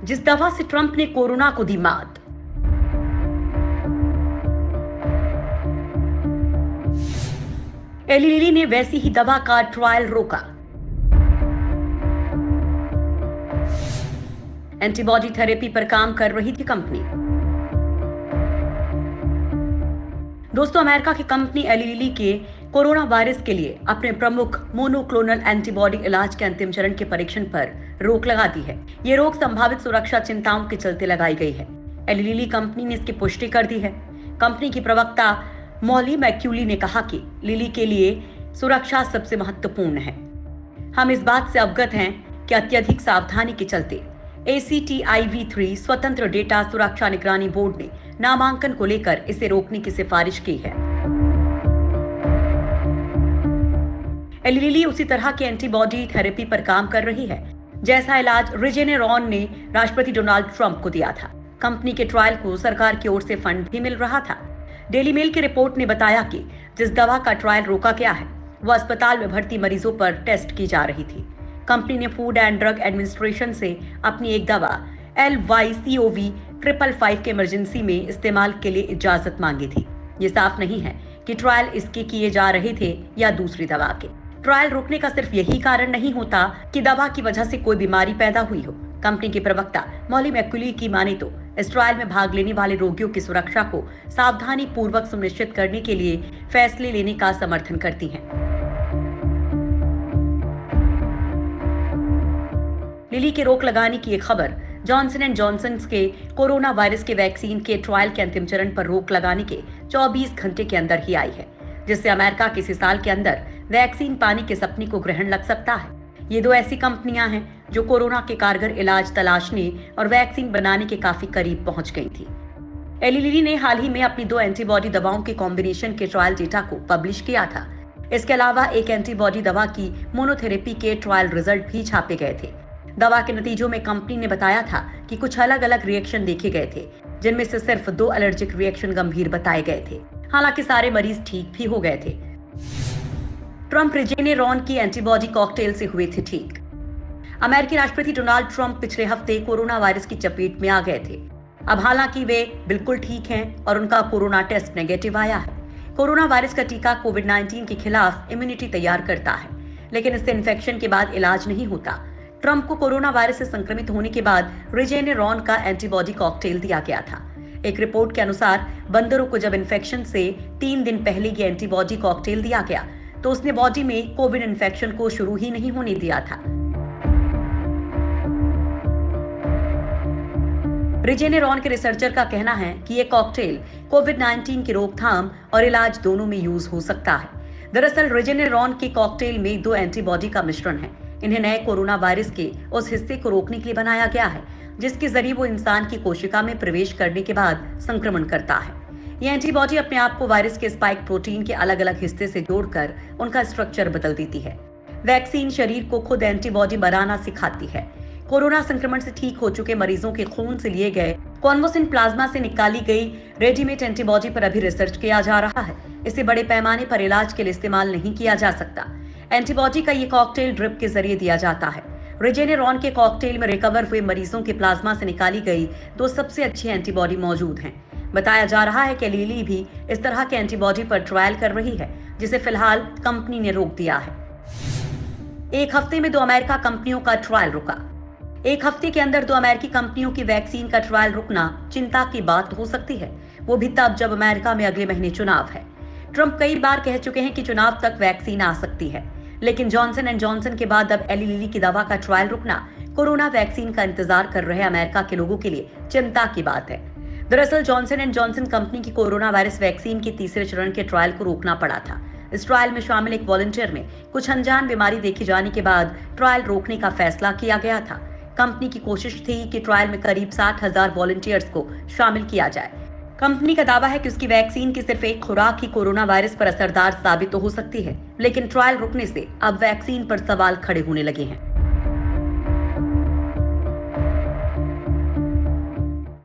जिस दवा से ट्रंप ने कोरोना को दी मात। एली लिली ने वैसी ही दवा का ट्रायल रोका। एंटीबॉडी थेरेपी पर काम कर रही थी कंपनी। दोस्तों, अमेरिका की कंपनी एली लिली के कोरोना वायरस के लिए अपने प्रमुख मोनोक्लोनल एंटीबॉडी इलाज के अंतिम चरण के परीक्षण पर रोक लगा दी है। ये रोक संभावित सुरक्षा चिंताओं के चलते लगाई गई है। एली लिली कंपनी ने इसकी पुष्टि कर दी है। कंपनी की प्रवक्ता मॉली मैक्यूली ने कहा कि लिली के लिए सुरक्षा सबसे महत्वपूर्ण है। हम इस बात से अवगत हैं कि अत्यधिक सावधानी के चलते ACTIV3 स्वतंत्र डेटा सुरक्षा निगरानी बोर्ड ने नामांकन को लेकर इसे रोकने की सिफारिश की है। एली लिली उसी तरह के एंटीबॉडी थेरेपी पर काम कर रही है जैसा इलाज रिजेनेरॉन ने राष्ट्रपति डोनाल्ड ट्रंप को दिया था। कंपनी के ट्रायल को सरकार की ओर से फंड भी मिल रहा था। डेली मेल की रिपोर्ट ने बताया कि जिस दवा का ट्रायल रोका गया है वह अस्पताल में भर्ती मरीजों पर टेस्ट की जा रही थी। कंपनी ने फूड एंड ड्रग एडमिनिस्ट्रेशन से अपनी एक दवा LYCOV555 के इमरजेंसी में इस्तेमाल के लिए इजाजत मांगी थी। ये साफ नहीं है कि ट्रायल इसके किए जा रहे थे या दूसरी दवा के। ट्रायल रोकने का सिर्फ यही कारण नहीं होता कि दवा की वजह से कोई बीमारी पैदा हुई हो। कंपनी की प्रवक्ता मॉली मैक्यूली की माने तो इस ट्रायल में भाग लेने वाले रोगियों की सुरक्षा को सावधानी पूर्वक सुनिश्चित करने के लिए फैसले लेने का समर्थन करती हैं। लिली के रोक लगाने की एक खबर जॉनसन एंड जॉनसन के कोरोना वायरस के वैक्सीन के ट्रायल के अंतिम चरण पर रोक लगाने के 24 घंटे के अंदर ही आई है, जिससे अमेरिका के इसी साल के अंदर वैक्सीन पाने के सपने को ग्रहण लग सकता है। ये दो ऐसी कंपनियां हैं जो कोरोना के कारगर इलाज तलाशने और वैक्सीन बनाने के काफी करीब पहुंच गई थी। एली लिली ने हाल ही में अपनी 2 एंटीबॉडी दवाओं के कॉम्बिनेशन के ट्रायल डेटा को पब्लिश किया था। इसके अलावा एक एंटीबॉडी दवा की मोनोथेरेपी के ट्रायल रिजल्ट भी छापे गए थे। दवा के नतीजों में कंपनी ने बताया था कि कुछ अलग अलग रिएक्शन देखे गए थे, जिनमें से सिर्फ 2 एलर्जिक रिएक्शन गंभीर बताए गए थे। हालांकि सारे मरीज ठीक भी हो गए थे। ट्रंप रिजेनेरॉन की एंटीबॉडी कॉकटेल से हुए थे ठीक। अमेरिकी राष्ट्रपति डोनाल्ड ट्रंप पिछले हफ्ते कोरोना वायरस की चपेट में आ गए थे। अब हालांकि वे बिल्कुल ठीक हैं और उनका कोरोना टेस्ट नेगेटिव आया है। कोरोना वायरस का टीका कोविड-19 के खिलाफ इम्यूनिटी तैयार करता है, लेकिन इससे इन्फेक्शन के बाद इलाज नहीं होता। ट्रंप को कोरोना वायरस से संक्रमित होने के बाद रिजेनेरॉन का एंटीबॉडी कॉकटेल दिया गया था। एक रिपोर्ट के अनुसार बंदरों को जब इन्फेक्शन से 3 दिन पहले ये एंटीबॉडी कॉकटेल दिया गया तो उसने बॉडी में कोविड इन्फेक्शन को शुरू ही नहीं होने दिया था। रिजेनेरॉन के रिसर्चर का कहना है कि ये कॉकटेल कोविड-19 की रोकथाम और इलाज दोनों में यूज हो सकता है। दरअसल रिजेनेरॉन के कॉकटेल में 2 एंटीबॉडी का मिश्रण है। इन्हें नए कोरोना वायरस के उस हिस्से को रोकने के लिए बनाया गया है जिसके जरिए वो इंसान की कोशिका में प्रवेश करने के बाद संक्रमण करता है। ये एंटीबॉडी अपने आप को वायरस के स्पाइक प्रोटीन के अलग अलग हिस्से से जोड़कर उनका स्ट्रक्चर बदल देती है। वैक्सीन शरीर को खुद एंटीबॉडी बनाना सिखाती है। कोरोना संक्रमण से ठीक हो चुके मरीजों के खून से लिए गए कॉन्वोसिन प्लाज्मा से निकाली गई रेडीमेड एंटीबॉडी पर अभी रिसर्च किया जा रहा है। इसे बड़े पैमाने पर इलाज के लिए इस्तेमाल नहीं किया जा सकता। एंटीबॉडी का ये कॉकटेल ड्रिप के जरिए दिया जाता है। रिजेनेरॉन के कॉकटेल में रिकवर हुए मरीजों के प्लाज्मा से निकाली गई 2 सबसे अच्छी एंटीबॉडी मौजूद हैं। बताया जा रहा है कि लिली भी इस तरह के एंटीबॉडी पर ट्रायल कर रही है, जिसे फिलहाल कंपनी ने रोक दिया है। एक हफ्ते में 2 अमेरिका कंपनियों का ट्रायल रुका। एक हफ्ते के अंदर 2 अमेरिकी कंपनियों की वैक्सीन का ट्रायल रुकना चिंता की बात हो सकती है, वो भी तब जब अमेरिका में अगले महीने चुनाव है। ट्रंप कई बार कह चुके हैं कि चुनाव तक वैक्सीन आ सकती है, लेकिन जॉनसन एंड जॉनसन के बाद अब एली लिली की दवा का ट्रायल रुकना कोरोना वैक्सीन का इंतजार कर रहे अमेरिका के लोगों के लिए चिंता की बात है। दरअसल जॉनसन एंड जॉनसन कंपनी की कोरोना वायरस वैक्सीन के तीसरे चरण के ट्रायल को रोकना पड़ा था। इस ट्रायल में शामिल एक वॉलंटियर में कुछ अनजान बीमारी देखी जाने के बाद ट्रायल रोकने का फैसला किया गया था। कंपनी की कोशिश थी कि ट्रायल में करीब 60,000 वॉलंटियर्स को शामिल किया जाए। कंपनी का दावा है कि उसकी वैक्सीन की सिर्फ एक खुराक ही कोरोना वायरस पर असरदार साबित तो हो सकती है, लेकिन ट्रायल रुकने से अब वैक्सीन पर सवाल खड़े होने लगे हैं।